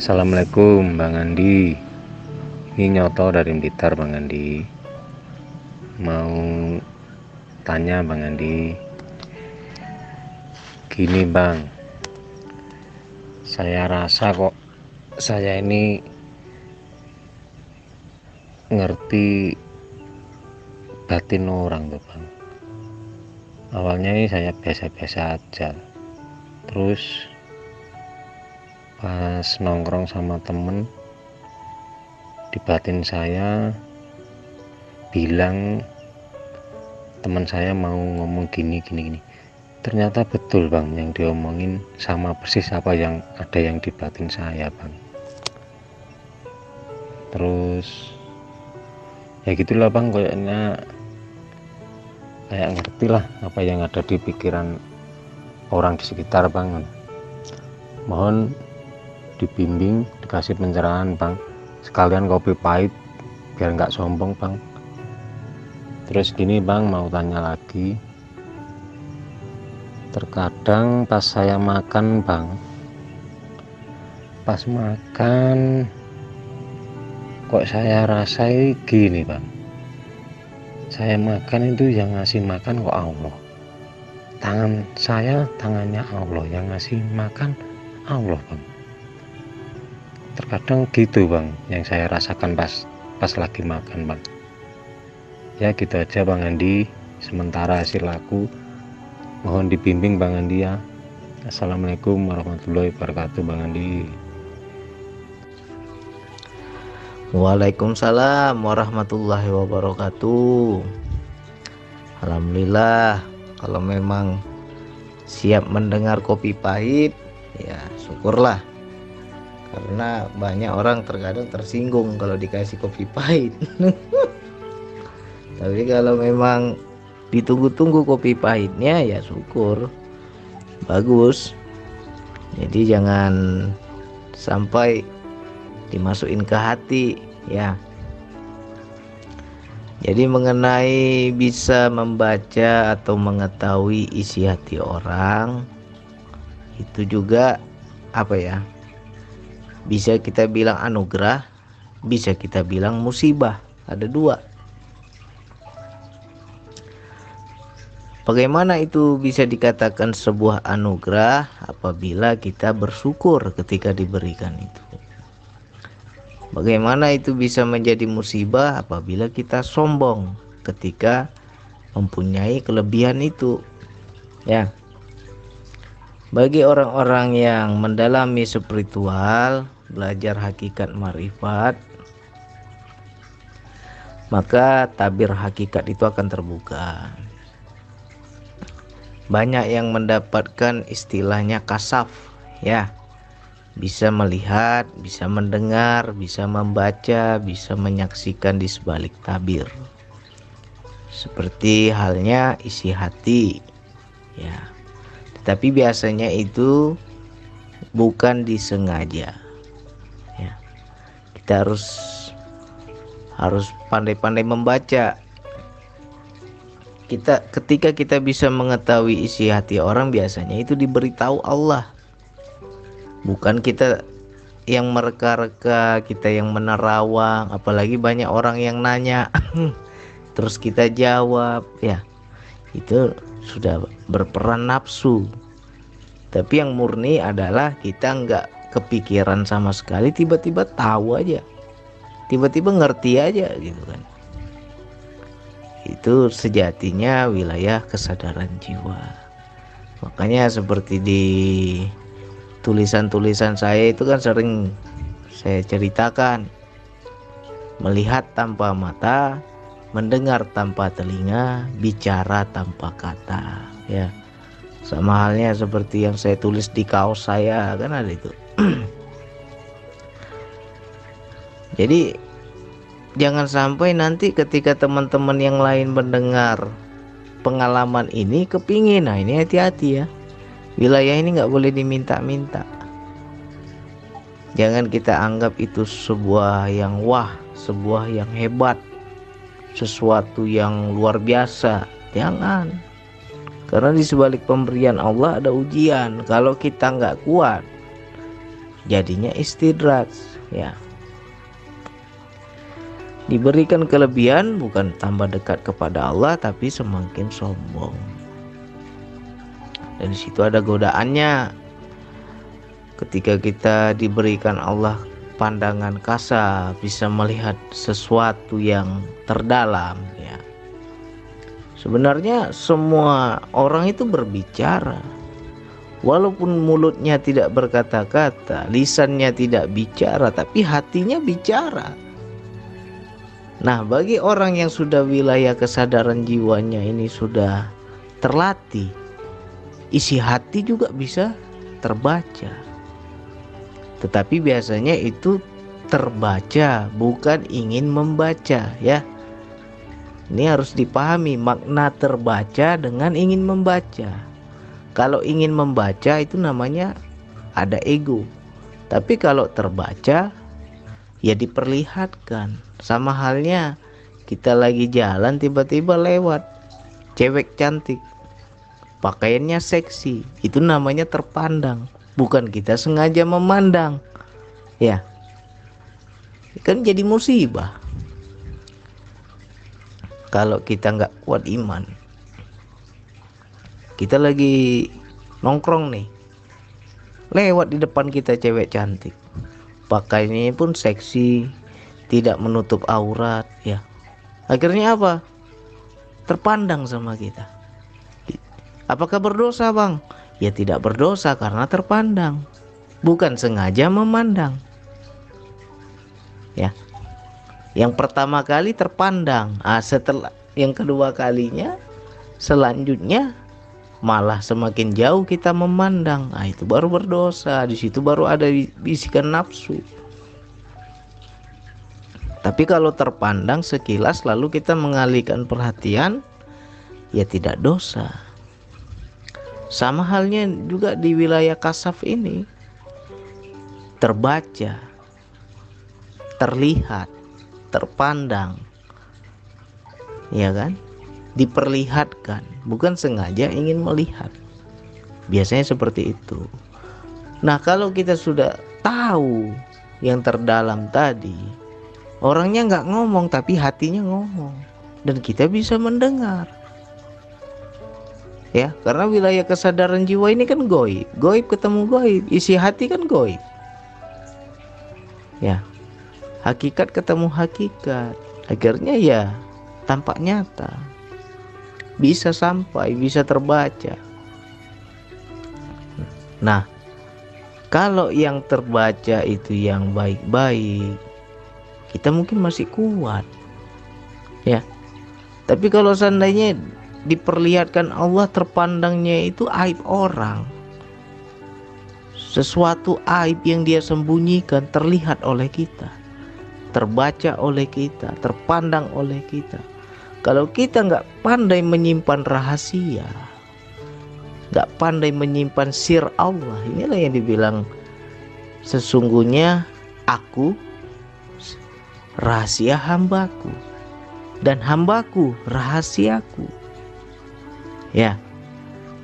Assalamualaikum Bang Andi. Ini Nyoto dari Blitar Bang Andi. Mau tanya Bang Andi. Gini Bang, saya rasa kok saya ini ngerti batin orang tuh Bang. Awalnya ini saya biasa-biasa aja. Terus pas nongkrong sama temen, di batin saya bilang teman saya mau ngomong gini. Ternyata betul Bang, yang diomongin sama persis apa yang ada yang di batin saya Bang. Terus ya gitulah Bang, kayaknya kayak ngerti lah apa yang ada di pikiran orang di sekitar Bang. Mohon dibimbing, dikasih pencerahan Bang, sekalian kopi pahit biar nggak sombong Bang. Terus gini Bang, mau tanya lagi. Terkadang pas saya makan Bang, pas makan kok saya rasa gini Bang, saya makan itu yang ngasih makan kok Allah. Tangan saya, tangannya Allah, yang ngasih makan Allah Bang. Terkadang gitu Bang yang saya rasakan pas lagi makan Bang. Ya gitu aja Bang Andi, sementara hasil aku mohon dibimbing Bang Andi ya. Assalamualaikum warahmatullahi wabarakatuh Bang Andi. Waalaikumsalam warahmatullahi wabarakatuh. Alhamdulillah, kalau memang siap mendengar kopi pahit, ya syukurlah. Karena banyak orang terkadang tersinggung kalau dikasih kopi pahit. Tapi kalau memang ditunggu-tunggu kopi pahitnya, ya syukur, bagus. Jadi jangan sampai dimasukin ke hati ya. Jadi mengenai bisa membaca atau mengetahui isi hati orang, itu juga apa ya, bisa kita bilang anugerah, bisa kita bilang musibah. Ada dua. Bagaimana itu bisa dikatakan sebuah anugerah? Apabila kita bersyukur ketika diberikan itu. Bagaimana itu bisa menjadi musibah? Apabila kita sombong ketika mempunyai kelebihan itu. Ya. Bagi orang-orang yang mendalami spiritual, belajar hakikat marifat, maka tabir hakikat itu akan terbuka. Banyak yang mendapatkan istilahnya kasaf ya, bisa melihat, bisa mendengar, bisa membaca, bisa menyaksikan di sebalik tabir, seperti halnya isi hati ya. Tetapi biasanya itu bukan disengaja ya. Kita harus pandai-pandai membaca. Ketika kita bisa mengetahui isi hati orang, biasanya itu diberitahu Allah. Bukan kita yang mereka-reka, kita yang menerawang. Apalagi banyak orang yang nanya terus kita jawab ya. Itu sudah berperan nafsu. Tapi yang murni adalah kita nggak kepikiran sama sekali, tiba-tiba tahu aja, tiba-tiba ngerti aja gitu kan. Itu sejatinya wilayah kesadaran jiwa. Makanya seperti di tulisan-tulisan saya itu kan sering saya ceritakan, melihat tanpa mata, mendengar tanpa telinga, bicara tanpa kata ya. Sama halnya seperti yang saya tulis di kaos saya, kan ada itu. Jadi jangan sampai nanti ketika teman-teman yang lain mendengar pengalaman ini kepingin. Nah ini hati-hati ya. Wilayah ini nggak boleh diminta-minta. Jangan kita anggap itu sebuah yang wah, sebuah yang hebat, sesuatu yang luar biasa. Jangan. Karena di sebalik pemberian Allah ada ujian. Kalau kita nggak kuat, jadinya istidraj, ya. Diberikan kelebihan bukan tambah dekat kepada Allah, tapi semakin sombong. Dan di situ ada godaannya. Ketika kita diberikan Allah pandangan kasar, bisa melihat sesuatu yang terdalam, ya. Sebenarnya semua orang itu berbicara. Walaupun mulutnya tidak berkata-kata, lisannya tidak bicara, tapi hatinya bicara. Nah, bagi orang yang sudah wilayah kesadaran jiwanya ini sudah terlatih, isi hati juga bisa terbaca. Tetapi biasanya itu terbaca, bukan ingin membaca, ya. Ini harus dipahami makna terbaca dengan ingin membaca. Kalau ingin membaca itu namanya ada ego. Tapi kalau terbaca, ya diperlihatkan. Sama halnya kita lagi jalan tiba-tiba lewat cewek cantik, pakaiannya seksi, itu namanya terpandang, bukan kita sengaja memandang, ya. Kan jadi musibah kalau kita nggak kuat iman. Kita lagi nongkrong nih, lewat di depan kita cewek cantik, pakaiannya pun seksi, tidak menutup aurat, ya. Akhirnya apa? Terpandang sama kita. Apakah berdosa, Bang? Ya tidak berdosa karena terpandang, bukan sengaja memandang, ya. Yang pertama kali terpandang, setelah yang kedua kalinya, selanjutnya malah semakin jauh kita memandang, itu baru berdosa. Di situ baru ada bisikan nafsu. Tapi kalau terpandang sekilas lalu kita mengalihkan perhatian, ya tidak dosa. Sama halnya juga di wilayah kasaf ini, terbaca, terlihat, terpandang, ya kan? Diperlihatkan, bukan sengaja ingin melihat. Biasanya seperti itu. Nah, kalau kita sudah tahu yang terdalam tadi, orangnya nggak ngomong tapi hatinya ngomong, dan kita bisa mendengar, ya. Karena wilayah kesadaran jiwa ini kan goib, goib ketemu goib, isi hati kan goib, ya. Hakikat ketemu hakikat, akhirnya ya tampak nyata, bisa sampai, bisa terbaca. Nah, kalau yang terbaca itu yang baik-baik, kita mungkin masih kuat, ya. Tapi kalau seandainya diperlihatkan Allah, terpandangnya itu aib orang, sesuatu aib yang dia sembunyikan terlihat oleh kita, terbaca oleh kita, terpandang oleh kita. Kalau kita nggak pandai menyimpan rahasia, nggak pandai menyimpan sir Allah, inilah yang dibilang sesungguhnya aku rahasia hambaku dan hambaku rahasiaku, ya.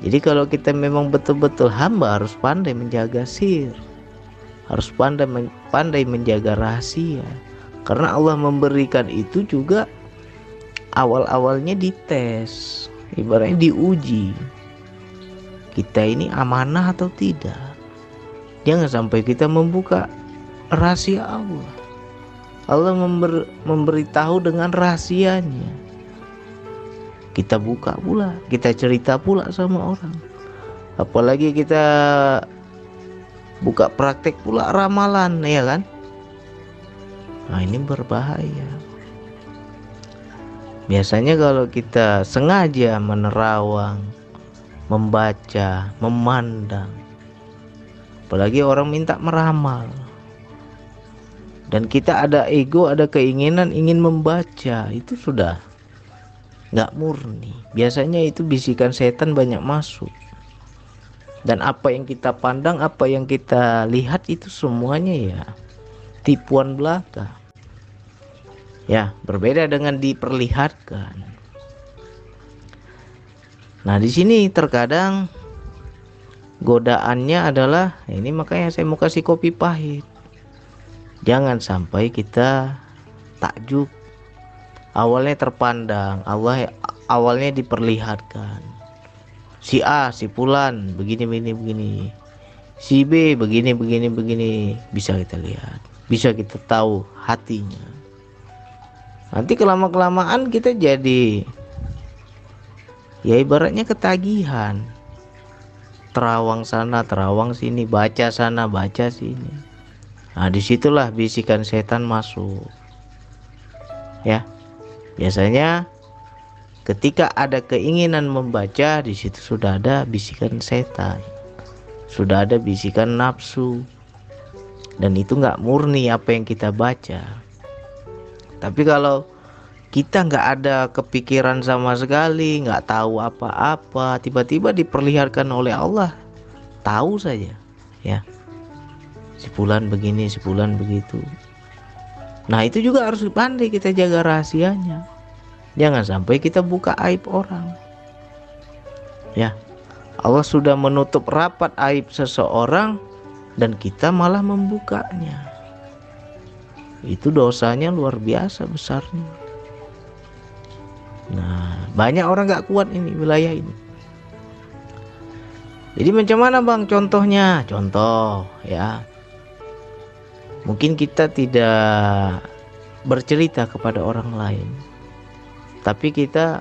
Jadi kalau kita memang betul-betul hamba, harus pandai menjaga sir, harus pandai menjaga rahasia. Karena Allah memberikan itu juga awal-awalnya dites, ibaratnya diuji. Kita ini amanah atau tidak. Jangan sampai kita membuka rahasia Allah. Allah memberitahu dengan rahasianya, kita buka pula, kita cerita pula sama orang. Apalagi kita buka praktek pula ramalan, ya kan? Nah, ini berbahaya. Biasanya kalau kita sengaja menerawang, membaca, memandang, apalagi orang minta meramal, dan kita ada ego, ada keinginan ingin membaca, itu sudah nggak murni. Biasanya itu bisikan setan banyak masuk. Dan apa yang kita pandang, apa yang kita lihat, itu semuanya ya tipuan belaka. Ya, berbeda dengan diperlihatkan. Nah, di sini terkadang godaannya adalah ini, makanya saya mau kasih kopi pahit. Jangan sampai kita takjub, awalnya terpandang, awalnya diperlihatkan si A, si Fulan begini begini begini, si B begini begini begini, bisa kita lihat, bisa kita tahu hatinya. Nanti kelama-kelamaan kita jadi, ya ibaratnya ketagihan, terawang sana terawang sini, baca sana baca sini. Nah disitulah bisikan setan masuk. Ya, biasanya ketika ada keinginan membaca, di situ sudah ada bisikan setan, sudah ada bisikan nafsu, dan itu nggak murni apa yang kita baca. Tapi kalau kita nggak ada kepikiran sama sekali, nggak tahu apa-apa, tiba-tiba diperlihatkan oleh Allah, tahu saja, ya, si fulan begini, si fulan begitu. Nah itu juga harus pandai kita jaga rahasianya. Jangan sampai kita buka aib orang. Ya, Allah sudah menutup rapat aib seseorang dan kita malah membukanya. Itu dosanya luar biasa besarnya. Nah, banyak orang gak kuat ini wilayah ini. Jadi macam mana bang contohnya? Contoh ya, mungkin kita tidak bercerita kepada orang lain, tapi kita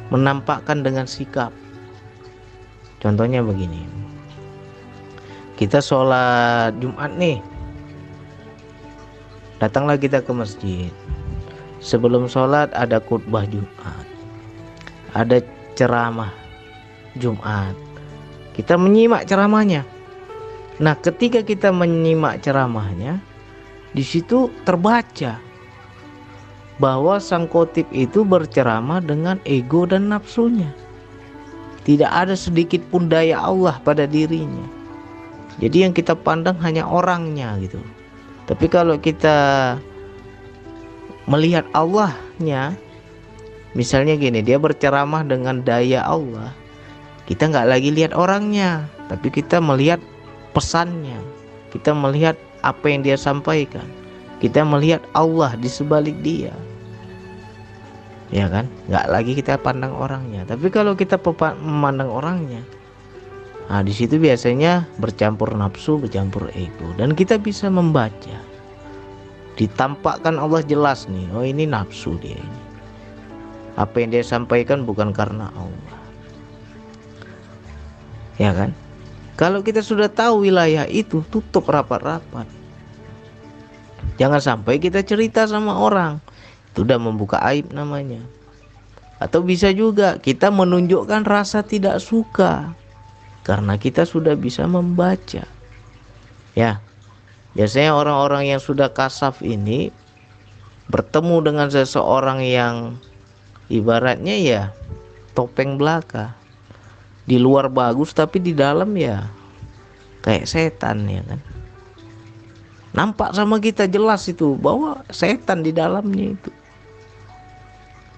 menampakkan dengan sikap. Contohnya begini, kita sholat Jumat nih, datanglah kita ke masjid. Sebelum sholat ada khutbah Jumat, ada ceramah Jumat. Kita menyimak ceramahnya. Nah, ketika kita menyimak ceramahnya, di situ terbaca bahwa sang khotib itu berceramah dengan ego dan nafsunya. Tidak ada sedikit pun daya Allah pada dirinya. Jadi yang kita pandang hanya orangnya gitu. Tapi kalau kita melihat Allahnya, misalnya gini, dia berceramah dengan daya Allah, kita nggak lagi lihat orangnya, tapi kita melihat pesannya, kita melihat apa yang dia sampaikan, kita melihat Allah di sebalik dia, ya kan? Nggak lagi kita pandang orangnya. Tapi kalau kita memandang orangnya, nah di situ biasanya bercampur nafsu, bercampur ego, dan kita bisa membaca. Ditampakkan Allah jelas nih, oh ini nafsu dia ini. Apa yang dia sampaikan bukan karena Allah. Ya kan? Kalau kita sudah tahu wilayah itu, tutup rapat-rapat. Jangan sampai kita cerita sama orang. Itu udah membuka aib namanya. Atau bisa juga kita menunjukkan rasa tidak suka karena kita sudah bisa membaca. Ya. Biasanya orang-orang yang sudah kasaf ini bertemu dengan seseorang yang ibaratnya ya topeng belaka. Di luar bagus tapi di dalam ya kayak setan, ya kan. Nampak sama kita jelas itu bahwa setan di dalamnya itu.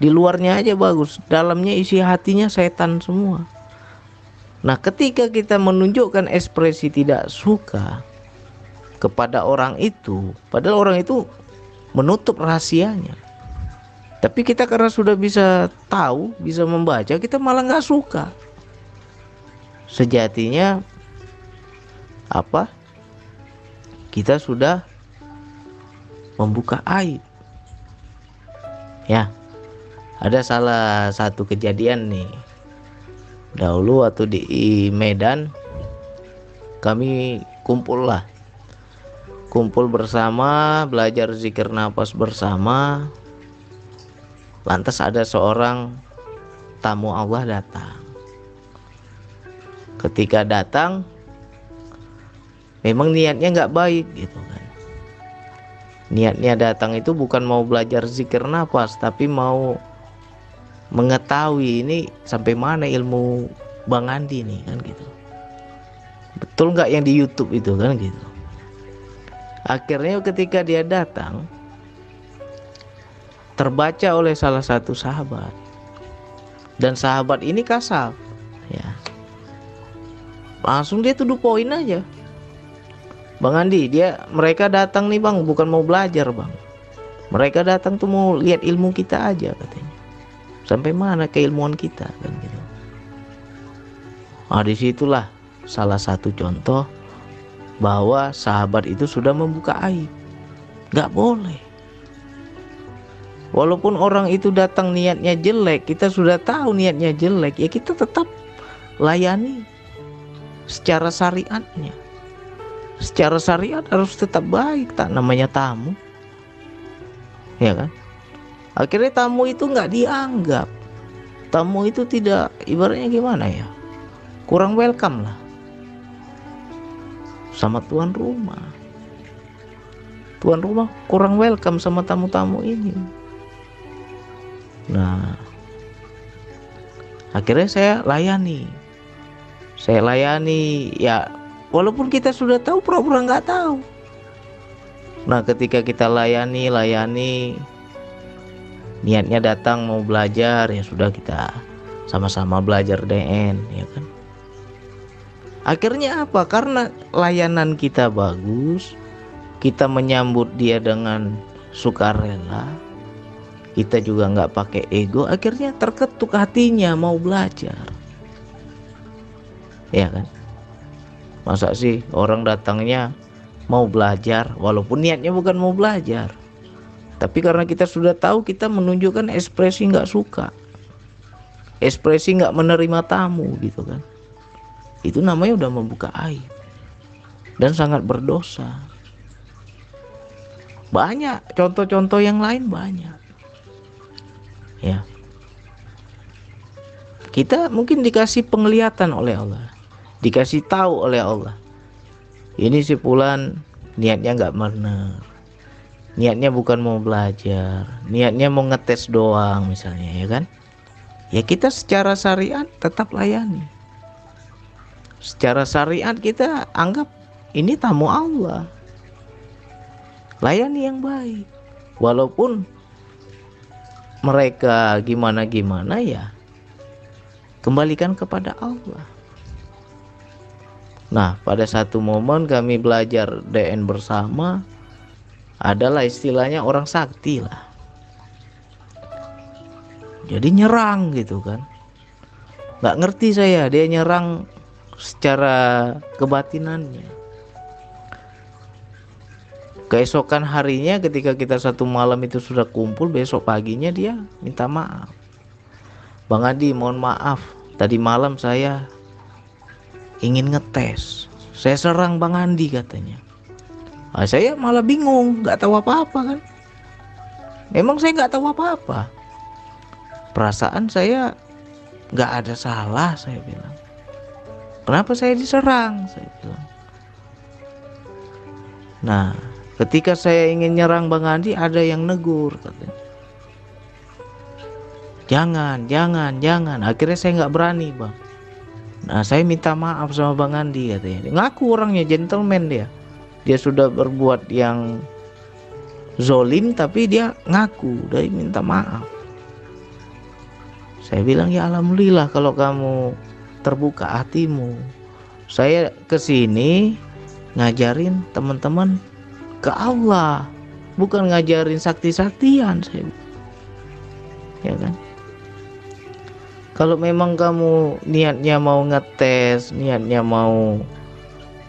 Di luarnya aja bagus, dalamnya isi hatinya setan semua. Nah, ketika kita menunjukkan ekspresi tidak suka kepada orang itu, padahal orang itu menutup rahasianya, tapi kita karena sudah bisa tahu, bisa membaca, kita malah nggak suka. Sejatinya apa? Kita sudah membuka aib. Ya, ada salah satu kejadian nih. Dahulu waktu di Medan, kami kumpul bersama, belajar zikir nafas bersama. Lantas ada seorang tamu Allah datang. Ketika datang, memang niatnya nggak baik gitu kan. Niatnya datang itu bukan mau belajar zikir nafas, tapi mau mengetahui ini sampai mana ilmu Bang Andi nih kan gitu. Betul nggak yang di YouTube itu kan gitu. Akhirnya ketika dia datang, terbaca oleh salah satu sahabat, dan sahabat ini kasaf, ya. langsung dia to the point aja. Bang Andi, mereka datang nih bang, bukan mau belajar bang. Mereka datang tuh mau lihat ilmu kita aja katanya. Sampai mana keilmuan kita kan gitu. Nah disitulah salah satu contoh bahwa sahabat itu sudah membuka aib. Gak boleh. Walaupun orang itu datang niatnya jelek, kita sudah tahu niatnya jelek, ya kita tetap layani secara syariatnya. Secara syariat harus tetap baik, tak namanya tamu. Ya kan? Akhirnya tamu itu nggak dianggap. Tamu itu tidak, ibaratnya gimana ya? Kurang welcome lah sama tuan rumah. Tuan rumah kurang welcome sama tamu-tamu ini. Nah, akhirnya saya layani ya, walaupun kita sudah tahu pura-pura nggak tahu. Nah ketika kita layani niatnya datang mau belajar, ya sudah kita sama-sama belajar DN, ya kan. Akhirnya apa? Karena layanan kita bagus, kita menyambut dia dengan sukarela, kita juga nggak pakai ego, akhirnya terketuk hatinya mau belajar, ya kan. Masa sih orang datangnya mau belajar walaupun niatnya bukan mau belajar, tapi karena kita sudah tahu, kita menunjukkan ekspresi nggak suka, ekspresi nggak menerima tamu gitu kan. Itu namanya udah membuka aib dan sangat berdosa. Banyak contoh-contoh yang lain, banyak ya. Kita mungkin dikasih penglihatan oleh Allah, dikasih tahu oleh Allah, ini si fulan niatnya nggak benar, niatnya bukan mau belajar, niatnya mau ngetes doang misalnya, ya kan. Ya kita secara syariat tetap layani. Secara syariat kita anggap ini tamu Allah, layani yang baik. Walaupun mereka gimana-gimana, ya kembalikan kepada Allah. Nah pada satu momen kami belajar DN bersama, adalah istilahnya orang sakti lah. Jadi nyerang gitu kan. Gak ngerti saya, dia nyerang secara kebatinannya. Keesokan harinya ketika kita satu malam itu sudah kumpul, besok paginya dia minta maaf. Bang Adi, mohon maaf, tadi malam saya ingin ngetes, saya serang Bang Andi katanya. Nah, saya malah bingung, nggak tahu apa-apa kan. Memang saya nggak tahu apa-apa. Perasaan saya nggak ada salah, saya bilang. Kenapa saya diserang, saya bilang. Nah, ketika saya ingin nyerang Bang Andi, ada yang negur katanya. Jangan. Akhirnya saya nggak berani bang. Nah saya minta maaf sama Bang Andi katanya. Ngaku orangnya gentleman dia. Dia sudah berbuat yang zolim tapi dia ngaku, dia minta maaf. Saya bilang ya alhamdulillah kalau kamu terbuka hatimu. Saya kesini ngajarin teman-teman ke Allah, bukan ngajarin sakti-saktian saya. Ya kan? Kalau memang kamu niatnya mau ngetes, niatnya mau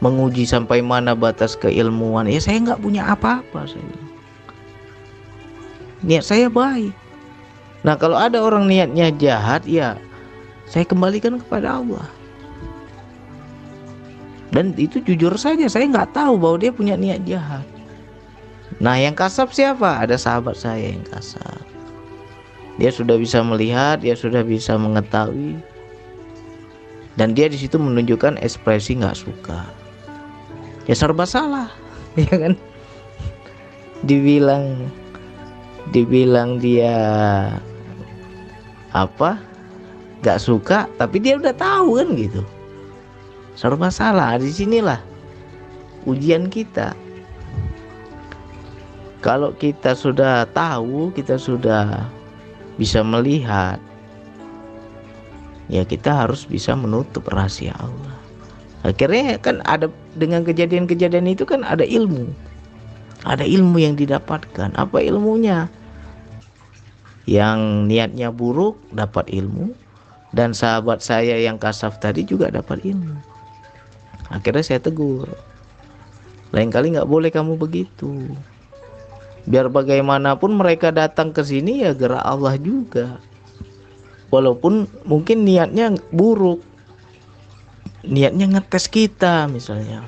menguji sampai mana batas keilmuan, ya saya nggak punya apa-apa, saya bilang. Niat saya baik. Nah kalau ada orang niatnya jahat, ya saya kembalikan kepada Allah. Dan itu jujur saja, saya nggak tahu bahwa dia punya niat jahat. Nah yang kasar siapa? Ada sahabat saya yang kasar. Dia sudah bisa melihat, dia sudah bisa mengetahui, dan dia di situ menunjukkan ekspresi nggak suka. Ya serba salah, ya kan? Dibilang dia apa? Nggak suka, tapi dia udah tahu kan gitu. Serba salah. Di sinilah ujian kita. Kalau kita sudah tahu, kita sudah bisa melihat, ya kita harus bisa menutup rahasia Allah. Akhirnya kan ada, dengan kejadian-kejadian itu kan ada ilmu. Ada ilmu yang didapatkan. Apa ilmunya? Yang niatnya buruk dapat ilmu, dan sahabat saya yang kasaf tadi juga dapat ilmu. Akhirnya saya tegur, lain kali nggak boleh kamu begitu. Biar bagaimanapun mereka datang ke sini ya gerak Allah juga. Walaupun mungkin niatnya buruk, niatnya ngetes kita misalnya.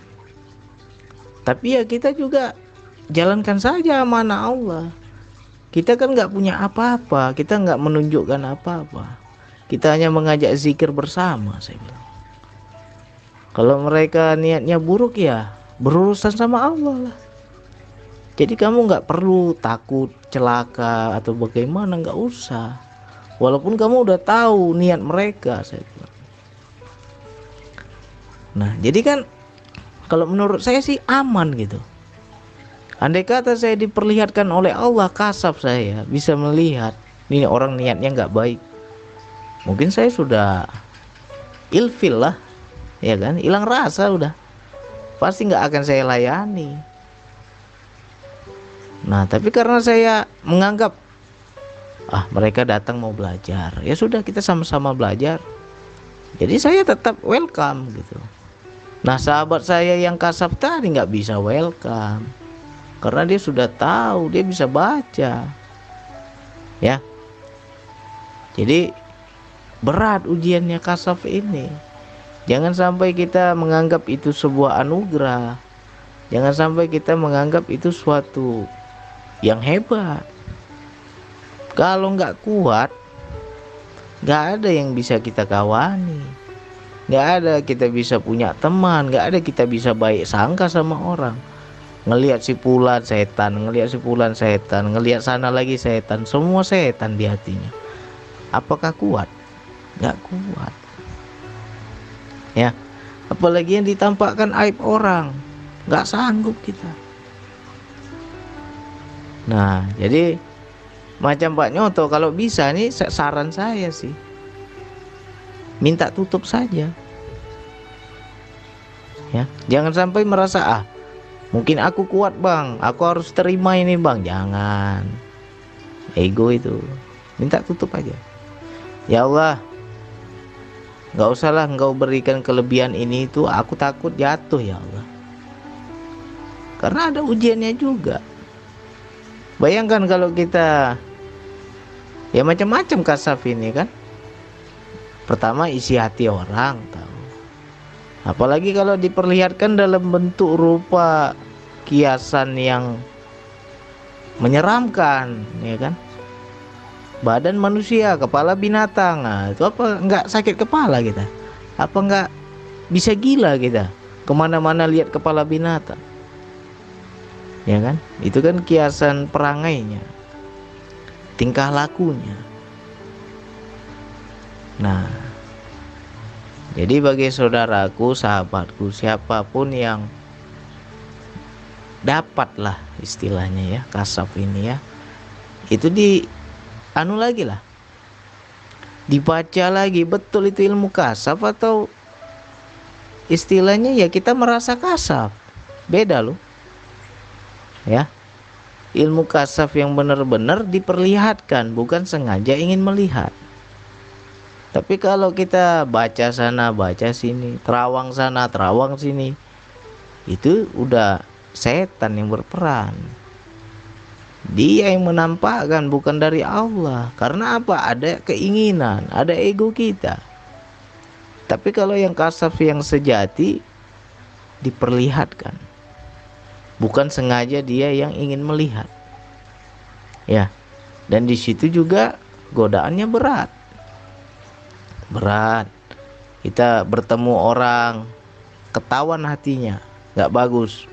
Tapi ya kita juga jalankan saja amanah Allah. Kita kan nggak punya apa-apa, kita nggak menunjukkan apa-apa. Kita hanya mengajak zikir bersama, saya bilang. Kalau mereka niatnya buruk ya berurusan sama Allah lah. Jadi kamu nggak perlu takut celaka atau bagaimana, nggak usah. Walaupun kamu udah tahu niat mereka, saya bilang. Nah, jadi kan kalau menurut saya sih aman gitu. Andai kata saya diperlihatkan oleh Allah, kasaf saya bisa melihat ini orang niatnya nggak baik, mungkin saya sudah ilfil lah, ya kan, hilang rasa udah, pasti nggak akan saya layani. Nah, tapi karena saya menganggap mereka datang mau belajar, ya sudah kita sama-sama belajar, jadi saya tetap welcome gitu. Nah, sahabat saya yang kasaf tadi nggak bisa welcome karena dia sudah tahu, dia bisa baca, ya. Jadi berat ujiannya kasaf ini. Jangan sampai kita menganggap itu sebuah anugerah. Jangan sampai kita menganggap itu suatu yang hebat. Kalau nggak kuat, nggak ada yang bisa kita kawani, nggak ada kita bisa punya teman, nggak ada kita bisa baik sangka sama orang. Ngelihat si fulan setan, ngelihat si fulan setan, ngelihat sana lagi setan, semua setan di hatinya. Apakah kuat? Nggak kuat. Ya, apalagi yang ditampakkan aib orang, nggak sanggup kita. Nah, jadi macam Pak Nyoto, kalau bisa nih saran saya sih, minta tutup saja. Ya, jangan sampai merasa mungkin aku kuat bang, aku harus terima ini bang. Jangan, ego itu, minta tutup aja. Ya Allah, nggak usahlah engkau berikan kelebihan ini itu, aku takut jatuh ya Allah. Karena ada ujiannya juga. Bayangkan kalau kita, ya macam-macam kasaf ini kan. Pertama isi hati orang, tahu. Apalagi kalau diperlihatkan dalam bentuk rupa kiasan yang menyeramkan, ya kan? Badan manusia, kepala binatang. Nah, itu apa nggak sakit kepala kita? Apa nggak bisa gila kita? Kemana-mana lihat kepala binatang, ya kan? Itu kan kiasan perangainya, tingkah lakunya. Nah, jadi bagi saudaraku, sahabatku, siapapun yang dapatlah istilahnya ya kasaf ini ya, itu lagi lah, dibaca lagi betul itu ilmu kasaf atau istilahnya ya kita merasa kasaf. Beda loh ya. Ilmu kasaf yang benar-benar diperlihatkan, bukan sengaja ingin melihat. Tapi kalau kita baca sana baca sini, terawang sana terawang sini, itu udah setan yang berperan. Dia yang menampakkan, bukan dari Allah. Karena apa? Ada keinginan, ada ego kita. Tapi kalau yang kasaf yang sejati diperlihatkan, bukan sengaja dia yang ingin melihat. Ya. Dan di situ juga godaannya berat. Berat. Kita bertemu orang, ketahuan hatinya nggak bagus,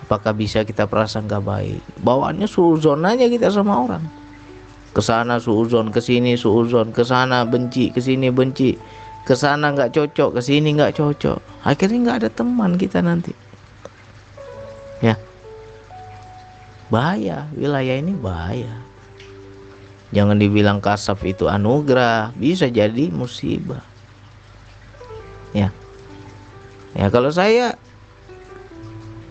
apakah bisa kita prasangka baik? Bawaannya suuzon aja kita sama orang. Kesana suuzon, kesini suuzon, kesana benci, kesini benci, kesana nggak cocok, kesini nggak cocok. Akhirnya nggak ada teman kita nanti. Ya, bahaya, wilayah ini bahaya. Jangan dibilang kasaf itu anugerah, bisa jadi musibah. Ya. Ya kalau saya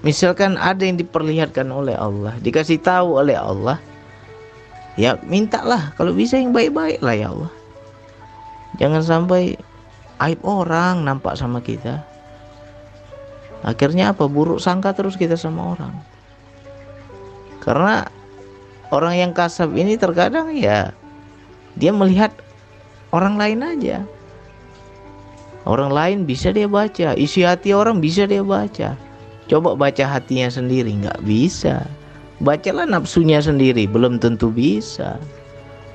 misalkan ada yang diperlihatkan oleh Allah, dikasih tahu oleh Allah, ya mintalah kalau bisa yang baik-baik lah ya Allah. Jangan sampai aib orang nampak sama kita. Akhirnya apa? Buruk sangka terus kita sama orang. Karena orang yang kasab ini terkadang ya dia melihat orang lain aja. Orang lain bisa dia baca, isi hati orang bisa dia baca. Coba baca hatinya sendiri, nggak bisa. Bacalah nafsunya sendiri, belum tentu bisa.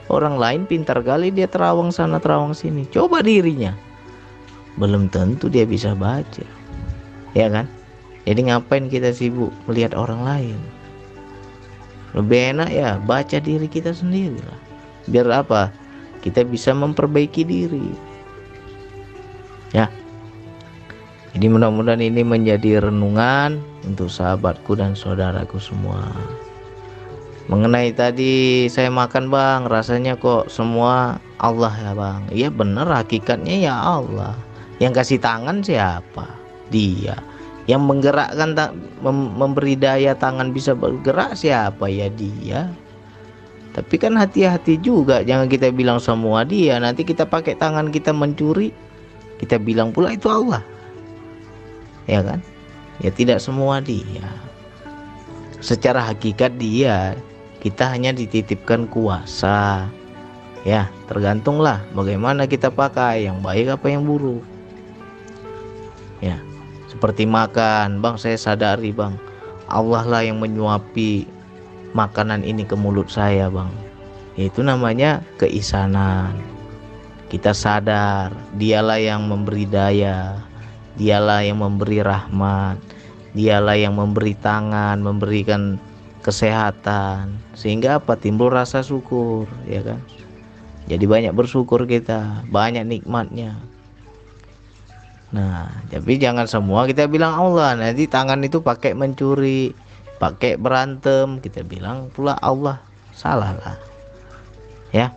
Orang lain pintar kali dia terawang sana terawang sini. Coba dirinya, belum tentu dia bisa baca. Ya kan? Jadi ngapain kita sibuk melihat orang lain? Lebih enak ya baca diri kita sendiri lah. Biar apa? Kita bisa memperbaiki diri. Ya. Jadi mudah-mudahan ini menjadi renungan untuk sahabatku dan saudaraku semua. Mengenai tadi saya makan bang, rasanya kok semua Allah ya bang. Iya bener, hakikatnya ya Allah. Yang kasih tangan siapa? Dia. Yang menggerakkan, memberi daya tangan bisa bergerak siapa? Ya dia. Tapi kan hati-hati juga, jangan kita bilang semua dia. Nanti kita pakai tangan kita mencuri, kita bilang pula itu Allah. Ya kan? Ya tidak semua dia. Secara hakikat dia, kita hanya dititipkan kuasa. Ya, tergantunglah bagaimana kita pakai, yang baik apa yang buruk. Ya, seperti makan, bang, saya sadari bang, Allah lah yang menyuapi makanan ini ke mulut saya bang. Itu namanya keisanan. Kita sadar, dialah yang memberi daya, dialah yang memberi rahmat, dialah yang memberi tangan, memberikan kesehatan, sehingga apa? Timbul rasa syukur, ya kan? Jadi banyak bersyukur kita, banyak nikmatnya. Nah, tapi jangan semua kita bilang Allah. Nanti tangan itu pakai mencuri, pakai berantem, kita bilang pula Allah. Salah lah. Ya.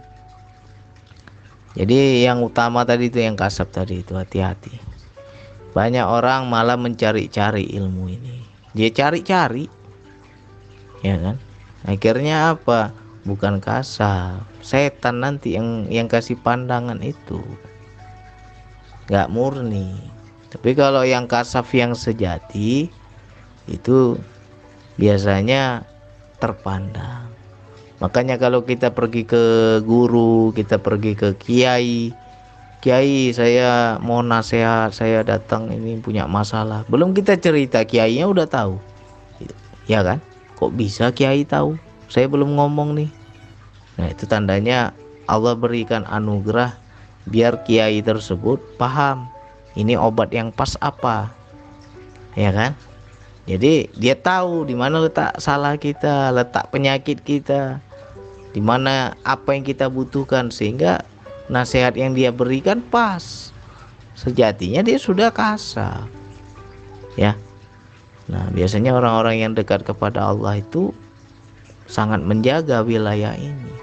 Jadi yang utama tadi itu, yang kasab tadi itu, hati-hati. Banyak orang malah mencari-cari ilmu ini. Dia cari-cari. Ya kan? Akhirnya apa? Bukan kasab, setan nanti yang kasih pandangan itu. Gak murni. Tapi kalau yang kasaf yang sejati itu biasanya terpandang. Makanya kalau kita pergi ke guru, kita pergi ke kiai, kiai saya mau nasihat, saya datang ini punya masalah, belum kita cerita kiainya udah tahu. Ya kan? Kok bisa kiai tahu? Saya belum ngomong nih. Nah itu tandanya Allah berikan anugerah biar kiai tersebut paham ini obat yang pas apa, ya kan? Jadi dia tahu di mana letak salah kita, letak penyakit kita, di mana apa yang kita butuhkan, sehingga nasihat yang dia berikan pas. Sejatinya dia sudah kasar, ya. Nah biasanya orang-orang yang dekat kepada Allah itu sangat menjaga wilayah ini,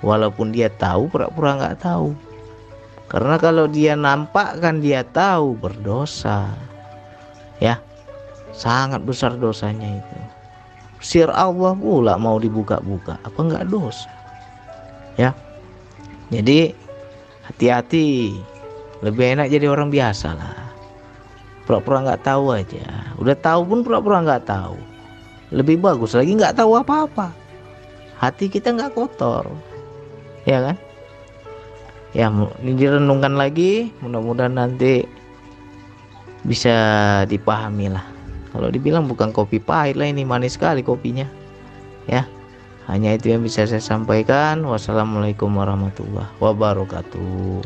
walaupun dia tahu pura-pura nggak tahu. Karena kalau dia nampakkan dia tahu, berdosa. Ya, sangat besar dosanya itu. Sir Allah pula mau dibuka-buka, apa enggak dosa? Ya. Jadi hati-hati. Lebih enak jadi orang biasa lah. Pura-pura nggak tahu aja. Udah tahu pun pura-pura nggak tahu. Lebih bagus lagi nggak tahu apa-apa. Hati kita nggak kotor. Ya kan? Ya, ini direnungkan lagi, mudah-mudahan nanti bisa dipahami lah. Kalau dibilang bukan kopi pahit lah, ini manis sekali kopinya. Ya, hanya itu yang bisa saya sampaikan. Wassalamualaikum warahmatullahi wabarakatuh.